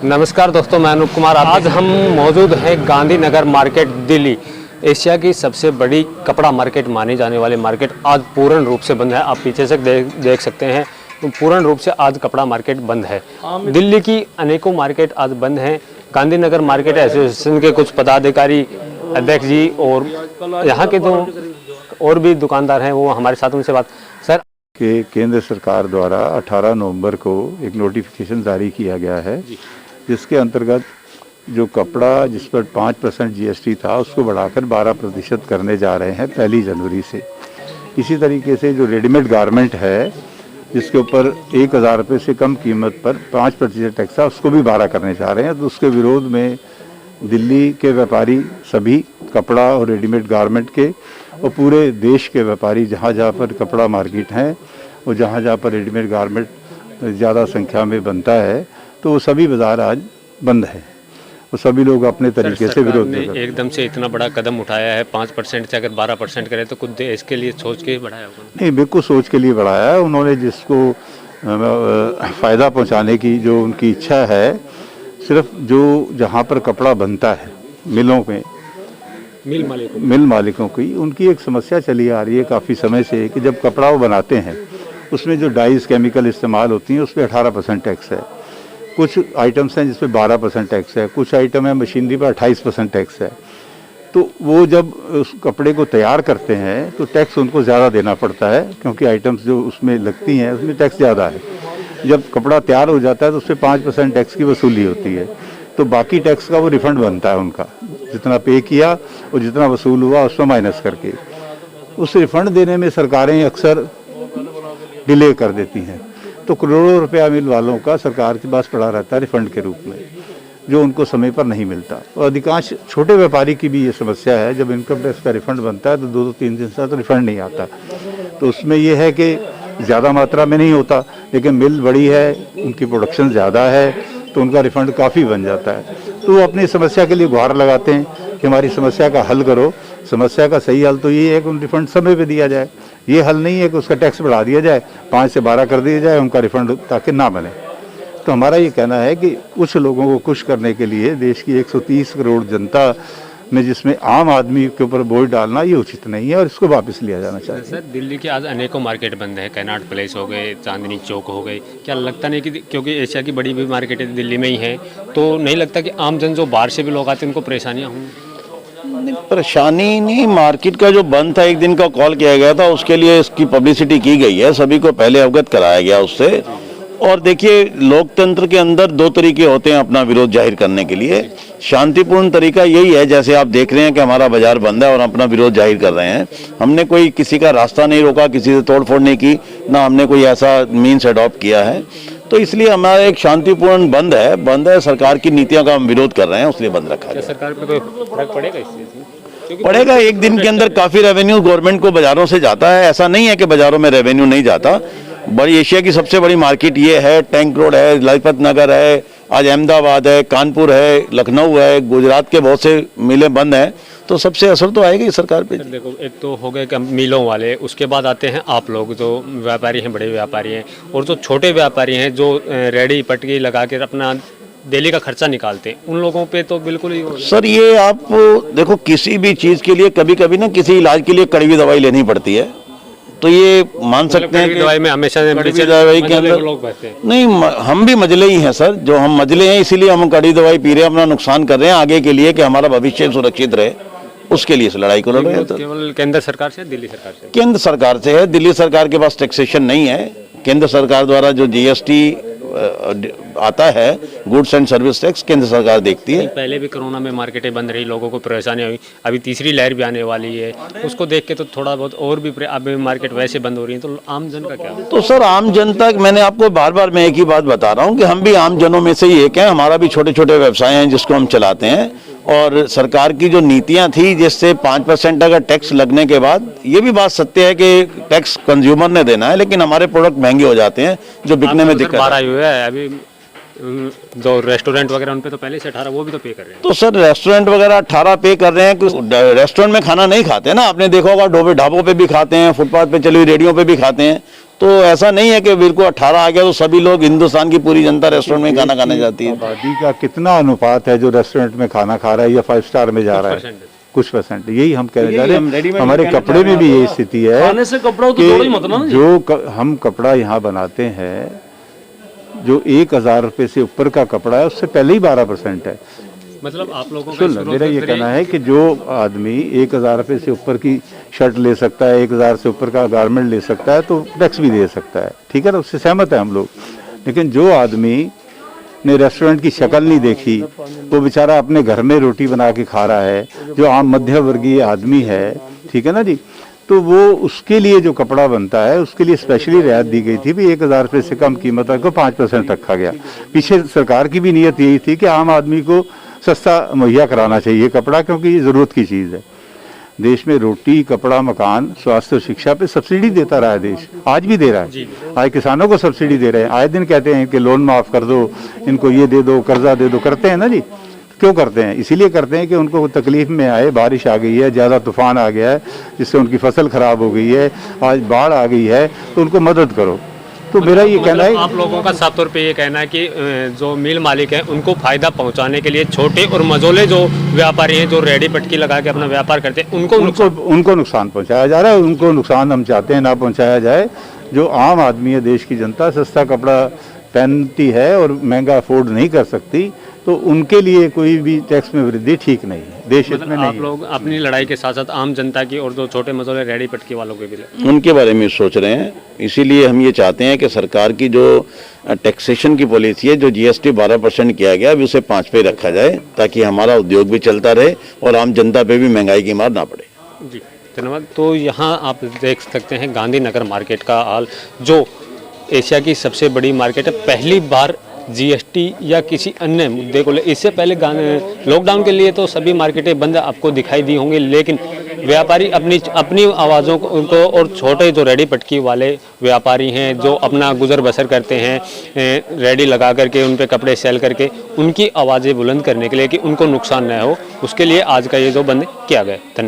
नमस्कार दोस्तों, मैं अनूप कुमार। आज हम मौजूद हैं गांधीनगर मार्केट, दिल्ली। एशिया की सबसे बड़ी कपड़ा मार्केट मानी जाने वाली मार्केट आज पूर्ण रूप से बंद है। आप पीछे से देख सकते हैं, पूर्ण रूप से आज कपड़ा मार्केट बंद है। दिल्ली की अनेकों मार्केट आज बंद हैं। गांधीनगर मार्केट एसोसिएशन के कुछ पदाधिकारी, अध्यक्ष जी और यहाँ के तो और भी दुकानदार हैं, वो हमारे साथ, उनसे बात। सर, कि केंद्र सरकार द्वारा 18 नवंबर को एक नोटिफिकेशन जारी किया गया है, जिसके अंतर्गत जो कपड़ा जिस पर 5% GST था उसको बढ़ाकर 12% करने जा रहे हैं 1 जनवरी से। इसी तरीके से जो रेडीमेड गारमेंट है, जिसके ऊपर 1000 रुपये से कम कीमत पर 5% टैक्स था, उसको भी 12 करने जा रहे हैं। तो उसके विरोध में दिल्ली के व्यापारी, सभी कपड़ा और रेडीमेड गारमेंट के और पूरे देश के व्यापारी, जहाँ जहाँ पर कपड़ा मार्केट हैं और जहाँ जहाँ पर रेडीमेड गारमेंट ज़्यादा संख्या में बनता है, तो वो सभी बाज़ार आज बंद है। वो सभी लोग अपने तरीके से विरोध कर रहे हैं। एकदम से इतना बड़ा कदम उठाया है, 5% से अगर 12% करे तो कुछ देश के लिए सोच के बढ़ाया होगा? नहीं, बिल्कुल सोच के लिए बढ़ाया है उन्होंने। जिसको फ़ायदा पहुँचाने की जो उनकी इच्छा है, सिर्फ जो जहाँ पर कपड़ा बनता है मिलों में, मिल मालिकों की उनकी एक समस्या चली आ रही है काफ़ी समय से कि जब कपड़ा वो बनाते हैं उसमें जो डाइज केमिकल इस्तेमाल होती हैं उस पर 18% टैक्स है। कुछ आइटम्स हैं जिस पे 12% टैक्स है, कुछ आइटम है मशीनरी पर 28% टैक्स है। तो वो जब उस कपड़े को तैयार करते हैं तो टैक्स उनको ज़्यादा देना पड़ता है, क्योंकि आइटम्स जो उसमें लगती हैं उसमें टैक्स ज़्यादा है। जब कपड़ा तैयार हो जाता है तो उस पर 5% टैक्स की वसूली होती है। तो बाकी टैक्स का वो रिफंड बनता है उनका, जितना पे किया और जितना वसूल हुआ उसमें माइनस करके। उस रिफंड देने में सरकारें अक्सर डिले कर देती हैं, तो करोड़ों रुपया मिल वालों का सरकार के पास पड़ा रहता है रिफंड के रूप में, जो उनको समय पर नहीं मिलता। और अधिकांश छोटे व्यापारी की भी ये समस्या है, जब इनकम टैक्स का रिफंड बनता है तो 2-3 दिन से तो रिफंड नहीं आता। तो उसमें ये है कि ज़्यादा मात्रा में नहीं होता, लेकिन मिल बड़ी है, उनकी प्रोडक्शन ज़्यादा है, तो उनका रिफंड काफ़ी बन जाता है। तो वो अपनी समस्या के लिए गुहार लगाते हैं कि हमारी समस्या का हल करो। समस्या का सही हल तो ये है कि उन रिफंड समय पे दिया जाए। ये हल नहीं है कि उसका टैक्स बढ़ा दिया जाए, 5 से 12 कर दिया जाए उनका रिफंड, ताकि ना बने। तो हमारा ये कहना है कि कुछ लोगों को खुश करने के लिए देश की 130 करोड़ जनता में, जिसमें आम आदमी के ऊपर बोझ डालना ये उचित नहीं है और इसको वापस लिया जाना चाहिए। सर, दिल्ली की आज अनेकों मार्केट बंद है, कैनाट प्लेस हो गए, चांदनी चौक हो गए। क्या लगता नहीं कि क्योंकि एशिया की बड़ी भी मार्केट दिल्ली में ही है, तो नहीं लगता कि आम जन जो बाहर से भी लोग आते हैं उनको परेशानियाँ होंगी? परेशानी नहीं, मार्केट का जो बंद था, 1 दिन का कॉल किया गया था, उसके लिए इसकी पब्लिसिटी की गई है, सभी को पहले अवगत कराया गया उससे। और देखिए, लोकतंत्र के अंदर 2 तरीके होते हैं अपना विरोध जाहिर करने के लिए। शांतिपूर्ण तरीका यही है, जैसे आप देख रहे हैं कि हमारा बाजार बंद है और अपना विरोध जाहिर कर रहे हैं। हमने कोई किसी का रास्ता नहीं रोका, किसी से तोड़फोड़ नहीं की, ना हमने कोई ऐसा मीन्स अडॉप्ट किया है। तो इसलिए हमारा एक शांतिपूर्ण बंद है। सरकार की नीतियों का हम विरोध कर रहे हैं, इसलिए बंद रखा है। सरकार पे कोई फर्क पड़ेगा इस चीज़ में? पड़ेगा। 1 दिन के अंदर काफ़ी रेवेन्यू गवर्नमेंट को बाज़ारों से जाता है। ऐसा नहीं है कि बाज़ारों में रेवेन्यू नहीं जाता। बड़ी एशिया की सबसे बड़ी मार्केट ये है। टैंक रोड है, लाजपत नगर है, आज अहमदाबाद है, कानपुर है, लखनऊ है, गुजरात के बहुत से मिलें बंद हैं। तो सबसे असर तो आएगा ही सरकार पे। देखो, एक तो हो गए मिलों वाले, उसके बाद आते हैं आप लोग जो व्यापारी हैं, बड़े व्यापारी हैं, और जो छोटे व्यापारी हैं जो रेडी पटकी लगा कर अपना डेली का खर्चा निकालते हैं, उन लोगों पे तो बिल्कुल ही। सर, ये आप देखो, किसी भी चीज़ के लिए कभी कभी ना किसी इलाज के लिए कड़वी दवाई लेनी पड़ती है। तो ये मान सकते हैं कि दवाई में हमेशा दवाई के अंदर लोग बचते हैं। नहीं, हम भी मजले ही हैं सर। जो हम मजले हैं, इसीलिए हम कड़ी दवाई पी रहे हैं, अपना नुकसान कर रहे हैं आगे के लिए, कि हमारा भविष्य सुरक्षित रहे, उसके लिए इस लड़ाई को लड़ रहे हैं। तो केवल केंद्र सरकार से, दिल्ली सरकार से? केंद्र सरकार से है। दिल्ली सरकार के पास टैक्सेशन नहीं है। केंद्र सरकार द्वारा जो GST आता है, गुड्स एंड सर्विस टैक्स, केंद्र सरकार देखती है। पहले भी कोरोना में मार्केटें बंद रही, लोगों को परेशानी हुई, अभी तीसरी लहर भी आने वाली है, उसको देख के तो थोड़ा बहुत और भी अभी मार्केट वैसे बंद हो रही है, तो आम जन का क्या? तो सर, आम जनता, मैंने आपको बार बार मैं एक ही बात बता रहा हूँ कि हम भी आम जनों में से ही एक हैं। हमारा भी छोटे छोटे व्यवसाय हैं जिसको हम चलाते हैं। और सरकार की जो नीतियां थी, जिससे 5% अगर टैक्स लगने के बाद, ये भी बात सत्य है कि टैक्स कंज्यूमर ने देना है, लेकिन हमारे प्रोडक्ट महंगे हो जाते हैं जो बिकने में दिक्कत है। अभी जो रेस्टोरेंट वगैरह उन पे तो पहले से 18 वो भी तो पे कर रहे हैं। तो सर, रेस्टोरेंट वगैरह 18 पे कर रहे हैं। रेस्टोरेंट में खाना नहीं खाते ना, आपने देखा होगा, ढाबों पे भी खाते हैं, फुटपाथ पे चली हुई रेडियो पे भी खाते हैं। तो ऐसा नहीं है कि बिल्कुल 18 आ गया तो सभी लोग, हिंदुस्तान की पूरी जनता रेस्टोरेंट में खाना खाने जाती है। आबादी का कितना अनुपात है जो रेस्टोरेंट में खाना खा रहा है या 5 स्टार में जा रहा है? कुछ परसेंट। यही हम कहने जा रहे हैं। हमारे कपड़े में भी यही स्थिति है खाने से कपड़ा तो जोड़ो ही मत ना। हम कपड़ा यहाँ बनाते हैं, जो 1000 रुपये से ऊपर का कपड़ा है उससे पहले ही 12% है। मतलब आप लोगों का सुन, मेरा ये कहना है कि जो आदमी 1000 रुपये से ऊपर की शर्ट ले सकता है, 1000 से ऊपर का गारमेंट ले सकता है, तो टैक्स भी दे सकता है, ठीक है ना, उससे सहमत है हम लोग। लेकिन जो आदमी ने रेस्टोरेंट की शक्ल नहीं देखी, वो बेचारा अपने घर में रोटी बना के खा रहा है, जो आम मध्य वर्गीय आदमी है, ठीक है ना जी, तो वो उसके लिए जो कपड़ा बनता है उसके लिए स्पेशली रियायत दी गई थी। भी 1000 रुपये से कम कीमत को 5% रखा गया। पीछे सरकार की भी नीयत यही थी कि आम आदमी को सस्ता मुहैया कराना चाहिए कपड़ा, क्योंकि ये ज़रूरत की चीज़ है। देश में रोटी, कपड़ा, मकान, स्वास्थ्य और शिक्षा पे सब्सिडी देता रहा है देश, आज भी दे रहा है। आज किसानों को सब्सिडी दे रहे हैं, आए दिन कहते हैं कि लोन माफ़ कर दो, इनको ये दे दो, कर्जा दे दो, करते हैं ना जी। क्यों करते हैं? इसीलिए करते हैं कि उनको तकलीफ में आए, बारिश आ गई है, ज़्यादा तूफान आ गया है जिससे उनकी फसल खराब हो गई है, आज बाढ़ आ गई है, तो उनको मदद करो। तो मेरा ये कहना है, आप लोगों का साफ तौर पे ये कहना है कि जो मिल मालिक हैं उनको फायदा पहुंचाने के लिए छोटे और मझोले जो व्यापारी हैं, जो रेडी पटकी लगा के अपना व्यापार करते हैं, उनको नुकसान पहुंचाया जा रहा है। उनको नुकसान हम चाहते हैं ना पहुंचाया जाए। जो आम आदमी है, देश की जनता सस्ता कपड़ा पहनती है और महंगा अफोर्ड नहीं कर सकती, तो उनके लिए कोई भी टैक्स में वृद्धि ठीक नहीं है, देश हित में नहीं। आप लोग अपनी लड़ाई के साथ साथ आम जनता की और जो छोटे मझोले रेडी पटकी वालों के भी उनके बारे में सोच रहे हैं। इसीलिए हम ये चाहते हैं कि सरकार की जो टैक्सेशन की पॉलिसी है, जो जीएसटी 12% किया गया, अभी उसे 5 पे रखा जाए, ताकि हमारा उद्योग भी चलता रहे और आम जनता पे भी महंगाई की मार ना पड़े। जी धन्यवाद। तो यहाँ आप देख सकते हैं गांधीनगर मार्केट का हाल, जो एशिया की सबसे बड़ी मार्केट है। पहली बार जीएसटी या किसी अन्य मुद्दे को ले, इससे पहले लॉकडाउन के लिए तो सभी मार्केटें बंद आपको दिखाई दी होंगी, लेकिन व्यापारी अपनी आवाज़ों को और छोटे जो रेडी पटकी वाले व्यापारी हैं, जो अपना गुजर बसर करते हैं रेडी लगा करके, उन पे कपड़े सेल करके, उनकी आवाज़ें बुलंद करने के लिए कि उनको नुकसान न हो, उसके लिए आज का ये जो बंद किया गया। धन्यवाद।